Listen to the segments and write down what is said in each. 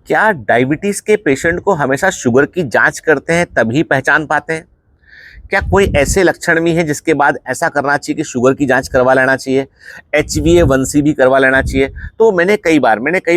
क्या डायबिटीज के पेशेंट को हमेशा शुगर की जांच करते हैं तभी पहचान पाते हैं? क्या कोई ऐसे लक्षण भी है जिसके बाद ऐसा करना चाहिए कि शुगर की जांच करवा लेना चाहिए, HbA1c भी करवा लेना चाहिए? तो मैंने कई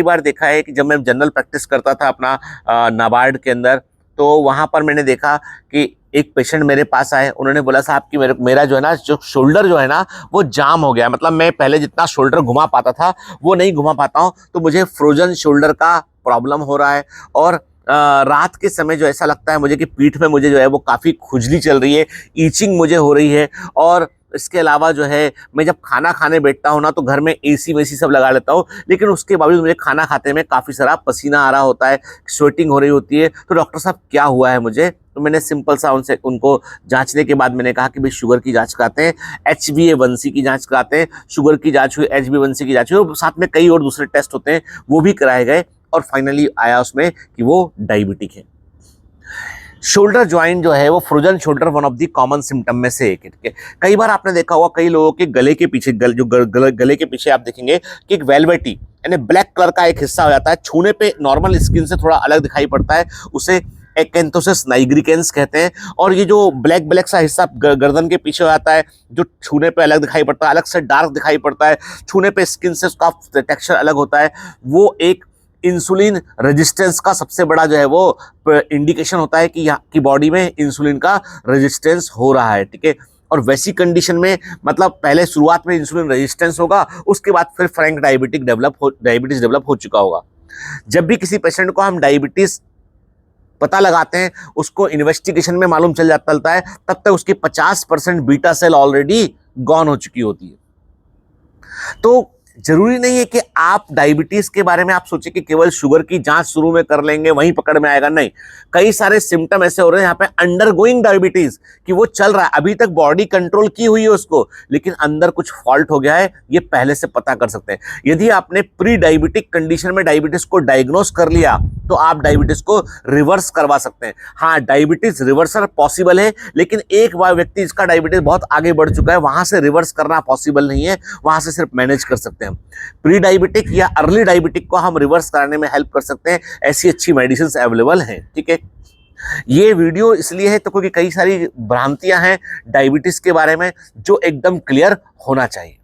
बार देखा है कि जब मैं जनरल प्रैक्टिस करता था अपना नाबार्ड के अंदर, तो वहाँ पर मैंने देखा कि एक पेशेंट मेरे पास आए, उन्होंने बोला साहब कि मेरा जो है ना, जो शोल्डर जो है ना वो जाम हो गया, मतलब मैं पहले जितना शोल्डर घुमा पाता था वो नहीं घुमा पाता हूँ, तो मुझे फ्रोजन शोल्डर का प्रॉब्लम हो रहा है। और रात के समय जो ऐसा लगता है मुझे कि पीठ में मुझे जो है वो काफ़ी खुजली चल रही है, ईचिंग मुझे हो रही है। और इसके अलावा जो है मैं जब खाना खाने बैठता हूँ ना तो घर में एसी वेसी सब लगा लेता हूँ, लेकिन उसके बावजूद मुझे खाना खाते में काफ़ी सारा पसीना आ रहा होता है, स्वेटिंग हो रही होती है। तो डॉक्टर साहब क्या हुआ है मुझे? तो मैंने सिंपल सा उनको जांचने के बाद मैंने कहा कि भाई शुगर की जांच कराते हैं, HbA1c की जांच कराते हैं। शुगर की जांच हुई, HbA1c की जांच हुई, और साथ में कई और दूसरे टेस्ट होते हैं वो भी कराए गए, और फाइनली आया उसमें कि वो डायबिटिक है। शोल्डर ज्वाइंट जो है वो frozen shoulder one of the common symptom में से एक है। कई बार आपने देखा होगा कई लोगों के गले के पीछे गले के पीछे आप देखेंगे कि एक वेलवेटी यानी ब्लैक कलर का एक हिस्सा हो जाता है, छूने पे नॉर्मल स्किन से थोड़ा अलग दिखाई पड़ता है, उसे एक्केंथोसिस नाइग्रिकेंस कहते हैं। और ये जो ब्लैक ब्लैक सा हिस्सा गर्दन के पीछे हो जाता है, जो छूने पे अलग दिखाई पड़ता है, अलग से डार्क दिखाई पड़ता है, छूने पे स्किन से उसका टेक्सचर अलग होता है, वो एक इंसुलिन रेजिस्टेंस का सबसे बड़ा जो है वो इंडिकेशन होता है कि यहाँ की बॉडी में इंसुलिन का रेजिस्टेंस हो रहा है। ठीक है, और वैसी कंडीशन में मतलब पहले शुरुआत में इंसुलिन रेजिस्टेंस होगा, उसके बाद फिर फ्रैंक डायबिटीज डेवलप हो चुका होगा। जब भी किसी पेशेंट को हम डायबिटीज पता लगाते हैं, उसको इन्वेस्टिगेशन में मालूम चलता है, तब तक उसकी 50% बीटा सेल ऑलरेडी गॉन हो चुकी होती है। तो जरूरी नहीं है कि आप डायबिटीज के बारे में आप सोचिए कि केवल शुगर की जांच शुरू में कर लेंगे वहीं पकड़ में आएगा, नहीं। कई सारे सिम्टम ऐसे हो रहे हैं यहाँ पे अंडरगोइंग डायबिटीज, कि वो चल रहा है, अभी तक बॉडी कंट्रोल की हुई है उसको, लेकिन अंदर कुछ फॉल्ट हो गया है, ये पहले से पता कर सकते हैं। यदि आपने प्री डायबिटिक कंडीशन में डायबिटीज को डायग्नोस कर लिया तो आप डायबिटीज को रिवर्स करवा सकते हैं। हाँ, डायबिटीज रिवर्सल पॉसिबल है, लेकिन एक बार व्यक्ति जिसका डायबिटीज बहुत आगे बढ़ चुका है वहां से रिवर्स करना पॉसिबल नहीं है, वहां से सिर्फ मैनेज कर सकते हैं। प्री डायबिटिक या अर्ली डायबिटिक को हम रिवर्स कराने में हेल्प कर सकते हैं, ऐसी अच्छी मेडिसिन अवेलेबल हैं। ठीक है, ये वीडियो इसलिए है तो क्योंकि कई सारी भ्रांतियां हैं डायबिटीज के बारे में जो एकदम क्लियर होना चाहिए।